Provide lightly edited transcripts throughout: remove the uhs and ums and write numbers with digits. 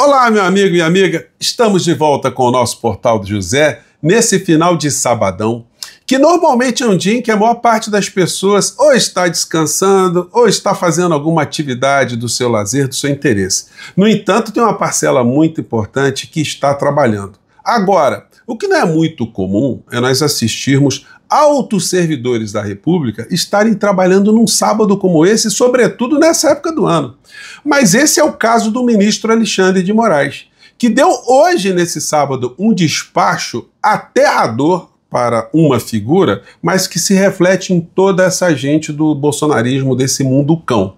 Olá, meu amigo e minha amiga, estamos de volta com o nosso Portal do José, nesse final de sabadão, que normalmente é um dia em que a maior parte das pessoas ou está descansando ou está fazendo alguma atividade do seu lazer, do seu interesse. No entanto, tem uma parcela muito importante que está trabalhando. Agora, o que não é muito comum é nós assistirmos altos servidores da República estarem trabalhando num sábado como esse, sobretudo nessa época do ano. Mas esse é o caso do ministro Alexandre de Moraes, que deu hoje, nesse sábado, um despacho aterrador para uma figura, mas que se reflete em toda essa gente do bolsonarismo, desse mundo cão.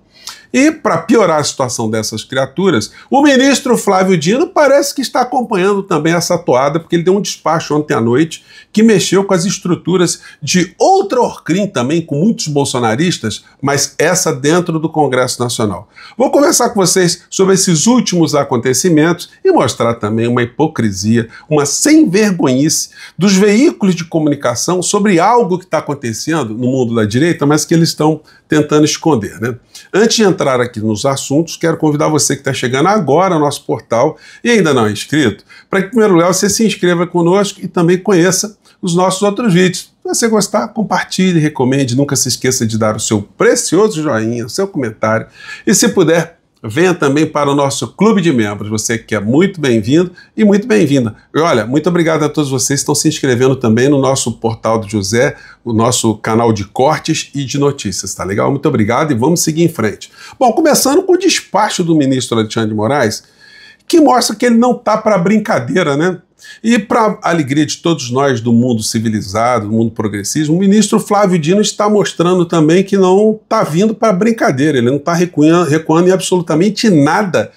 E, para piorar a situação dessas criaturas, o ministro Flávio Dino parece que está acompanhando também essa toada, porque ele deu um despacho ontem à noite que mexeu com as estruturas de outra Orcrim também, com muitos bolsonaristas, mas essa dentro do Congresso Nacional. Vou conversar com vocês sobre esses últimos acontecimentos e mostrar também uma hipocrisia, uma sem-vergonhice dos veículos de comunicação sobre algo que está acontecendo no mundo da direita, mas que eles estão tentando esconder, né? Antes de entrar aqui nos assuntos, quero convidar você que está chegando agora ao nosso portal e ainda não é inscrito, para que, em primeiro lugar, você se inscreva conosco e também conheça os nossos outros vídeos. Se você gostar, compartilhe, recomende, nunca se esqueça de dar o seu precioso joinha, o seu comentário e, se puder, venha também para o nosso clube de membros, você que é muito bem-vindo e muito bem-vinda. E olha, muito obrigado a todos vocês que estão se inscrevendo também no nosso Portal do José, o nosso canal de cortes e de notícias, tá legal? Muito obrigado e vamos seguir em frente. Bom, começando com o despacho do ministro Alexandre de Moraes, que mostra que ele não tá para brincadeira, né? E para alegria de todos nós do mundo civilizado, do mundo progressista, o ministro Flávio Dino está mostrando também que não está vindo para brincadeira, ele não está recuando em absolutamente nada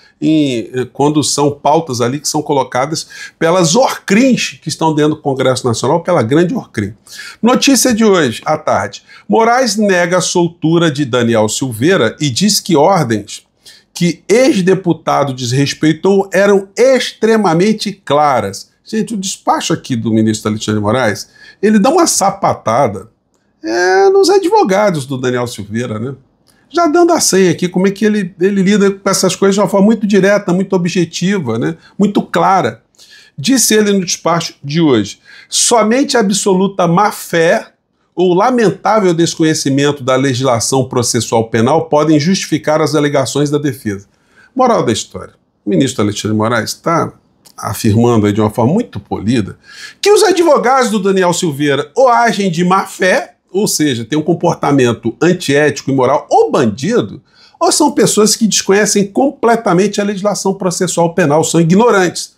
quando são pautas ali que são colocadas pelas Orcrins que estão dentro do Congresso Nacional, pela grande Orcrim. Notícia de hoje, à tarde. Moraes nega a soltura de Daniel Silveira e diz que ordens que ex-deputado desrespeitou eram extremamente claras. Gente, o despacho aqui do ministro Alexandre de Moraes, ele dá uma sapatada nos advogados do Daniel Silveira, né? Já dando a senha aqui, como é que ele lida com essas coisas de uma forma muito direta, muito objetiva, né? Muito clara. Disse ele no despacho de hoje, somente a absoluta má-fé ou lamentável desconhecimento da legislação processual penal podem justificar as alegações da defesa. Moral da história. O ministro Alexandre de Moraes está afirmando aí de uma forma muito polida que os advogados do Daniel Silveira ou agem de má fé, ou seja, têm um comportamento antiético, imoral ou bandido, ou são pessoas que desconhecem completamente a legislação processual penal, são ignorantes.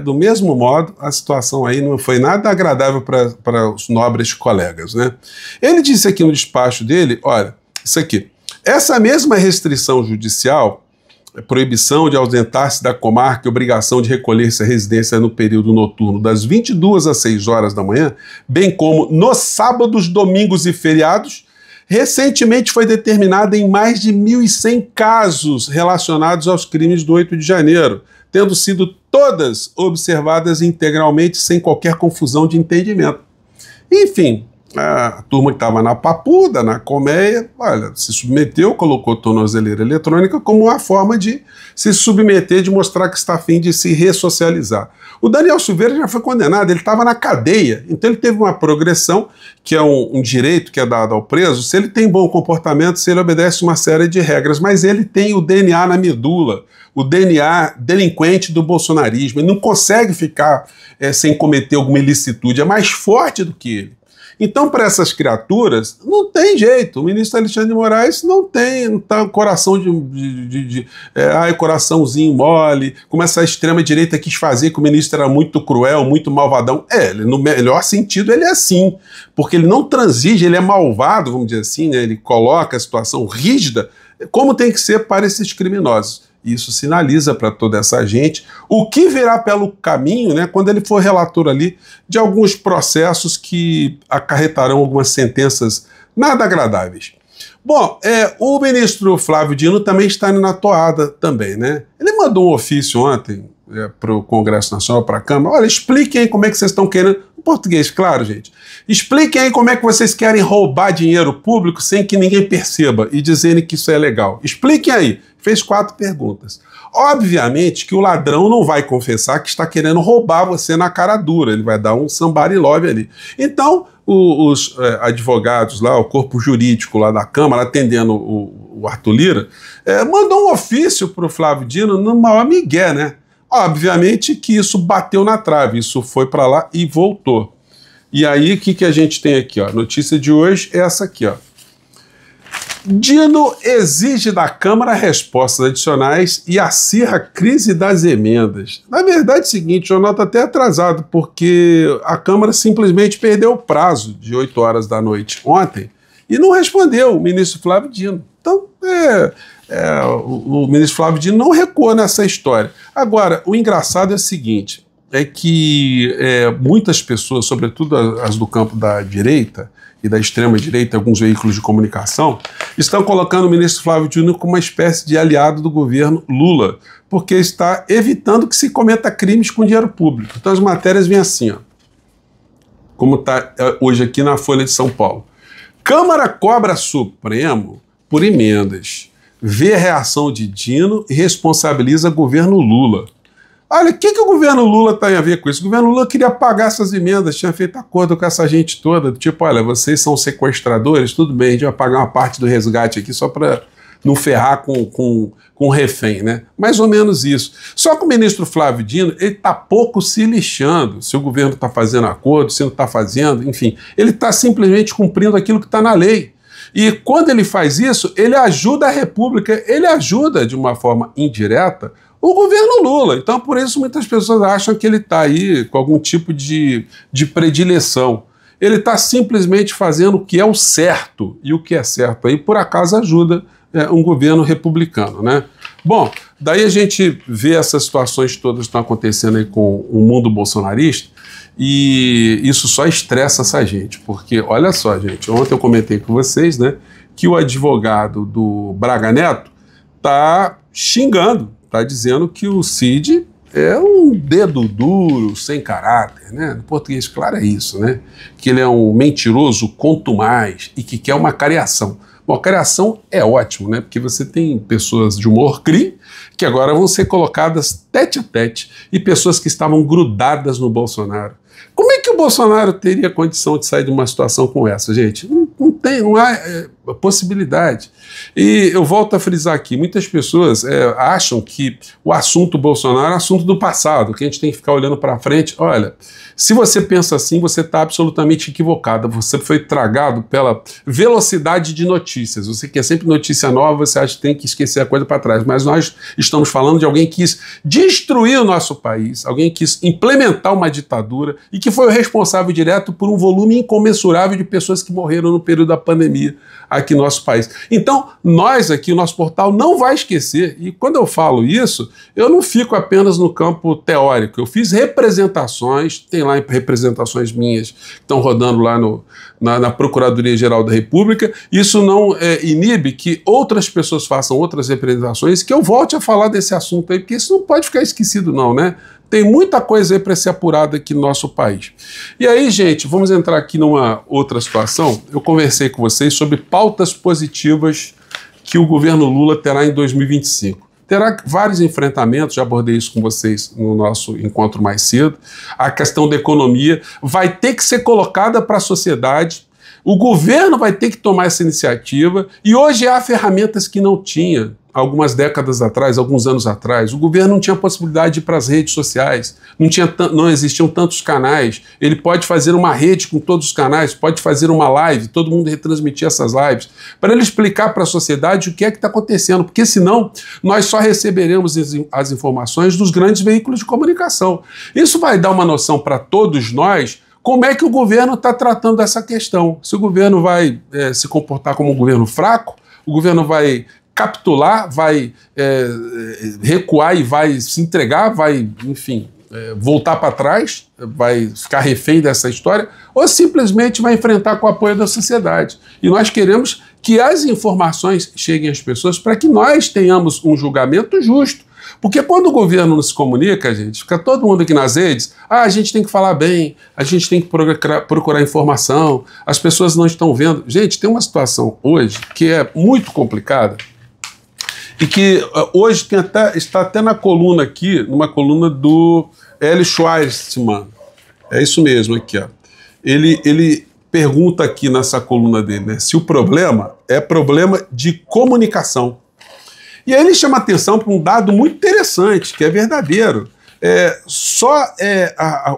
Do mesmo modo, a situação aí não foi nada agradável para os nobres colegas, né? Ele disse aqui no despacho dele, olha, isso aqui, essa mesma restrição judicial, proibição de ausentar-se da comarca e obrigação de recolher-se à residência no período noturno das 22 às 6 horas da manhã, bem como nos sábados, domingos e feriados, recentemente foi determinada em mais de 1.100 casos relacionados aos crimes do 8 de janeiro, tendo sido todas observadas integralmente sem qualquer confusão de entendimento. Enfim, a turma que estava na papuda, na colmeia, olha, se submeteu, colocou tornozeleira eletrônica como uma forma de se submeter, de mostrar que está a fim de se ressocializar. O Daniel Silveira já foi condenado, ele estava na cadeia, então ele teve uma progressão, que é um direito que é dado ao preso, se ele tem bom comportamento, se ele obedece uma série de regras, mas ele tem o DNA na medula, o DNA delinquente do bolsonarismo, ele não consegue ficar sem cometer alguma ilicitude, é mais forte do que ele. Então, para essas criaturas, não tem jeito. O ministro Alexandre de Moraes não tá coração coraçãozinho mole, como essa extrema-direita quis fazer, que o ministro era muito cruel, muito malvadão. Ele, no melhor sentido, ele é assim, porque ele não transige, ele é malvado, vamos dizer assim, né? Ele coloca a situação rígida, como tem que ser para esses criminosos. Isso sinaliza para toda essa gente o que virá pelo caminho, né, quando ele for relator ali de alguns processos que acarretarão algumas sentenças nada agradáveis. Bom, o ministro Flávio Dino também está na toada também, né? Ele mandou um ofício ontem para o Congresso Nacional, para a Câmara. Olha, expliquem aí como é que vocês estão querendo, em português, claro, gente. Expliquem aí como é que vocês querem roubar dinheiro público sem que ninguém perceba e dizerem que isso é legal. Expliquem aí. fez 4 perguntas. Obviamente que o ladrão não vai confessar que está querendo roubar você na cara dura, ele vai dar um somebody love ali. Então, os advogados lá, o corpo jurídico lá da Câmara, atendendo o Arthur Lira, mandou um ofício para o Flávio Dino no maior migué, né? Obviamente que isso bateu na trave, isso foi para lá e voltou. E aí, o que a gente tem aqui? Ó? A notícia de hoje é essa aqui, ó. Dino exige da Câmara respostas adicionais e acirra crise das emendas. Na verdade é o seguinte, o jornal está até atrasado, porque a Câmara simplesmente perdeu o prazo de 8 horas da noite ontem e não respondeu o ministro Flávio Dino. Então, o ministro Flávio Dino não recuou nessa história. Agora, o engraçado é o seguinte, é que muitas pessoas, sobretudo as do campo da direita e da extrema-direita, alguns veículos de comunicação, estão colocando o ministro Flávio Dino como uma espécie de aliado do governo Lula, porque está evitando que se cometa crimes com dinheiro público. Então as matérias vêm assim, ó, como está hoje aqui na Folha de São Paulo. Câmara cobra Supremo por emendas, vê a reação de Dino e responsabiliza governo Lula. Olha, o que o governo Lula tem a ver com isso? O governo Lula queria pagar essas emendas, tinha feito acordo com essa gente toda, tipo, olha, vocês são sequestradores, tudo bem, a gente vai pagar uma parte do resgate aqui só para não ferrar com refém, né? Mais ou menos isso. Só que o ministro Flávio Dino, ele está pouco se lixando se o governo está fazendo acordo, se não está fazendo, enfim. Ele está simplesmente cumprindo aquilo que está na lei. E quando ele faz isso, ele ajuda a República, ele ajuda de uma forma indireta o governo Lula. Então, por isso, muitas pessoas acham que ele está aí com algum tipo de predileção. Ele está simplesmente fazendo o que é o certo, e o que é certo aí, por acaso, ajuda um governo republicano, né? Bom, daí a gente vê essas situações todas que estão acontecendo aí com o mundo bolsonarista, e isso só estressa essa gente, porque, olha só, gente, ontem eu comentei com vocês, né, que o advogado do Braga Neto está xingando, está dizendo que o Cid é um dedo duro, sem caráter, né? No português, claro, é isso, né? Que ele é um mentiroso contumaz e que quer uma cariação. Bom, a cariação é ótimo, né? Porque você tem pessoas de humor cri que agora vão ser colocadas tete a tete e pessoas que estavam grudadas no Bolsonaro. Como é que o Bolsonaro teria condição de sair de uma situação como essa, gente? Não há possibilidade. E eu volto a frisar aqui, muitas pessoas acham que o assunto Bolsonaro é assunto do passado, que a gente tem que ficar olhando para frente. Olha, se você pensa assim, você está absolutamente equivocado. Você foi tragado pela velocidade de notícias. Você quer sempre notícia nova, você acha que tem que esquecer a coisa para trás. Mas nós estamos falando de alguém que quis destruir o nosso país, alguém que quis implementar uma ditadura e que foi o responsável direto por um volume incomensurável de pessoas que morreram no período da pandemia aqui no nosso país. Então, nós aqui, o nosso portal não vai esquecer, e quando eu falo isso, eu não fico apenas no campo teórico, eu fiz representações, tem lá representações minhas que estão rodando lá na Procuradoria-Geral da República, isso não inibe que outras pessoas façam outras representações, que eu volte a falar desse assunto aí, porque isso não pode ficar esquecido não, né? Tem muita coisa aí para ser apurada aqui no nosso país. E aí, gente, vamos entrar aqui numa outra situação. Eu conversei com vocês sobre pautas positivas que o governo Lula terá em 2025. Terá vários enfrentamentos, já abordei isso com vocês no nosso encontro mais cedo. A questão da economia vai ter que ser colocada para a sociedade. O governo vai ter que tomar essa iniciativa e hoje há ferramentas que não tinha algumas décadas atrás, alguns anos atrás. O governo não tinha possibilidade de ir para as redes sociais, não existiam tantos canais. Ele pode fazer uma rede com todos os canais, pode fazer uma live, todo mundo retransmitir essas lives, para ele explicar para a sociedade o que é que está acontecendo, porque senão nós só receberemos as informações dos grandes veículos de comunicação. Isso vai dar uma noção para todos nós como é que o governo está tratando essa questão. Se o governo vai se comportar como um governo fraco, o governo vai capitular, vai recuar e vai se entregar, vai, enfim, voltar para trás, vai ficar refém dessa história, ou simplesmente vai enfrentar com o apoio da sociedade. E nós queremos que as informações cheguem às pessoas para que nós tenhamos um julgamento justo. Porque quando o governo não se comunica, gente, fica todo mundo aqui nas redes, a gente tem que falar bem, a gente tem que procurar informação, as pessoas não estão vendo. Gente, tem uma situação hoje que é muito complicada, e que hoje está até na coluna aqui, numa coluna do Hélio Schwartzman. É isso mesmo aqui, ó. Ele pergunta aqui nessa coluna dele, né, se o problema é problema de comunicação. E aí ele chama atenção para um dado muito interessante, que é verdadeiro.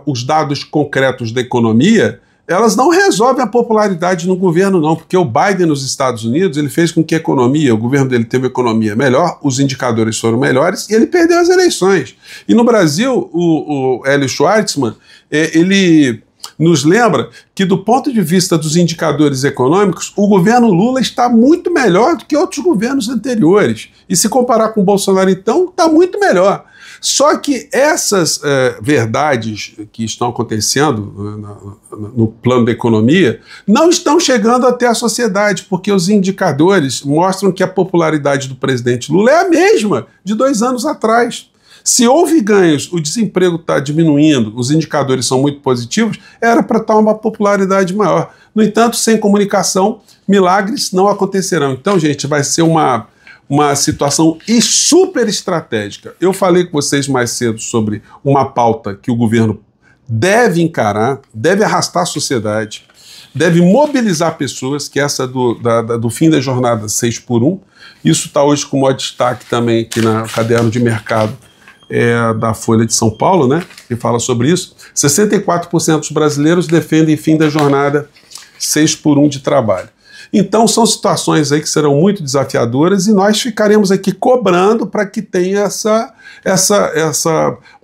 Os dados concretos da economia, elas não resolvem a popularidade no governo, não, porque o Biden nos Estados Unidos, ele fez com que o governo dele teve uma economia melhor, os indicadores foram melhores e ele perdeu as eleições. E no Brasil, o Hélio Schwartzman, ele nos lembra que, do ponto de vista dos indicadores econômicos, o governo Lula está muito melhor do que outros governos anteriores. E se comparar com o Bolsonaro, então, está muito melhor. Só que essas verdades que estão acontecendo no plano da economia não estão chegando até a sociedade, porque os indicadores mostram que a popularidade do presidente Lula é a mesma de 2 anos atrás. Se houve ganhos, o desemprego está diminuindo, os indicadores são muito positivos, era para estar uma popularidade maior. No entanto, sem comunicação, milagres não acontecerão. Então, gente, vai ser uma situação super estratégica. Eu falei com vocês mais cedo sobre uma pauta que o governo deve encarar, deve arrastar a sociedade, deve mobilizar pessoas, que é essa do fim da jornada 6x1. Isso está hoje com o maior destaque também aqui no caderno de mercado da Folha de São Paulo, né, que fala sobre isso. 64% dos brasileiros defendem fim da jornada 6x1 de trabalho. Então são situações aí que serão muito desafiadoras e nós ficaremos aqui cobrando para que tenha essa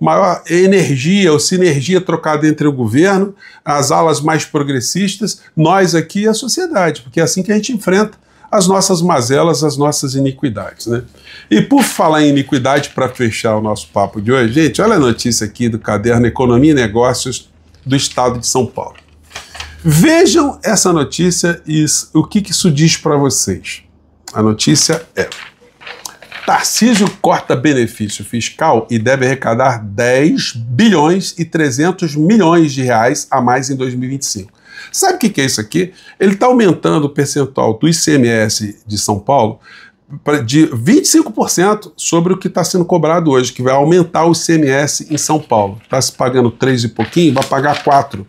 maior energia ou sinergia trocada entre o governo, as alas mais progressistas, nós aqui e a sociedade, porque é assim que a gente enfrenta as nossas mazelas, as nossas iniquidades, né? E por falar em iniquidade, para fechar o nosso papo de hoje, gente, olha a notícia aqui do caderno Economia e Negócios do Estado de São Paulo. Vejam essa notícia e o que isso diz para vocês. A notícia é: Tarcísio corta benefício fiscal e deve arrecadar 10 bilhões e 300 milhões de reais a mais em 2025. Sabe o que é isso aqui? Ele está aumentando o percentual do ICMS de São Paulo de 25% sobre o que está sendo cobrado hoje, que vai aumentar o ICMS em São Paulo. Está se pagando 3 e pouquinho, vai pagar 4%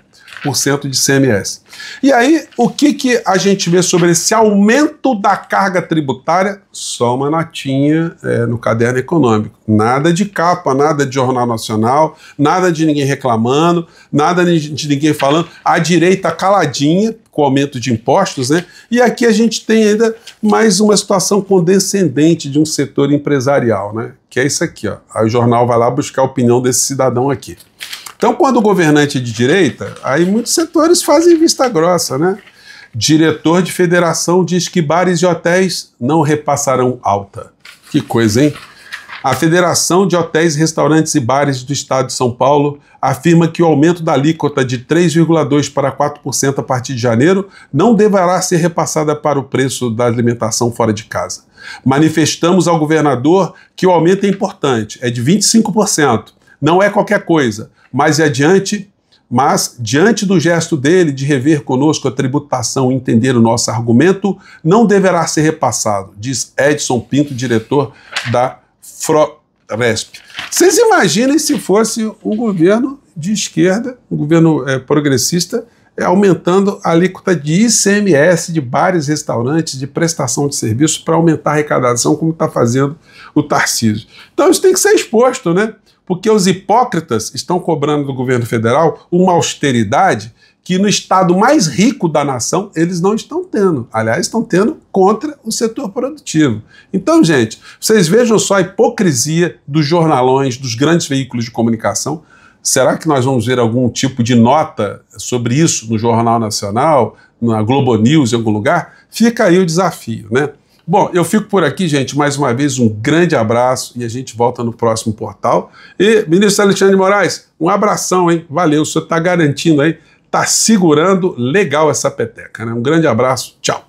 de ICMS. E aí, o que a gente vê sobre esse aumento da carga tributária? Só uma notinha no caderno econômico. Nada de capa, nada de Jornal Nacional, nada de ninguém reclamando, nada de ninguém falando. A direita caladinha, com o aumento de impostos, né? E aqui a gente tem ainda mais uma situação condescendente de um setor empresarial, né? Que é isso aqui, ó. Aí o jornal vai lá buscar a opinião desse cidadão aqui. Então, quando o governante é de direita, aí muitos setores fazem vista grossa, né? Diretor de federação diz que bares e hotéis não repassarão alta. Que coisa, hein? A Federação de Hotéis, Restaurantes e Bares do Estado de São Paulo afirma que o aumento da alíquota de 3,2% para 4% a partir de janeiro não deverá ser repassada para o preço da alimentação fora de casa. Manifestamos ao governador que o aumento é importante, é de 25%, não é qualquer coisa. Mas diante do gesto dele de rever conosco a tributação e entender o nosso argumento, não deverá ser repassado, diz Edson Pinto, diretor da Froresp. Vocês imaginem se fosse um governo de esquerda, um governo progressista, aumentando a alíquota de ICMS de bares, restaurantes, de prestação de serviços para aumentar a arrecadação, como está fazendo o Tarcísio. Então isso tem que ser exposto, né? Porque os hipócritas estão cobrando do governo federal uma austeridade que no estado mais rico da nação eles não estão tendo. Aliás, estão tendo contra o setor produtivo. Então, gente, vocês vejam só a hipocrisia dos jornalões, dos grandes veículos de comunicação. Será que nós vamos ver algum tipo de nota sobre isso no Jornal Nacional, na Globo News, em algum lugar? Fica aí o desafio, né? Bom, eu fico por aqui, gente. Mais uma vez, um grande abraço e a gente volta no próximo portal. E, ministro Alexandre de Moraes, um abração, hein? Valeu, o senhor está garantindo aí, está segurando legal essa peteca, né? Um grande abraço, tchau.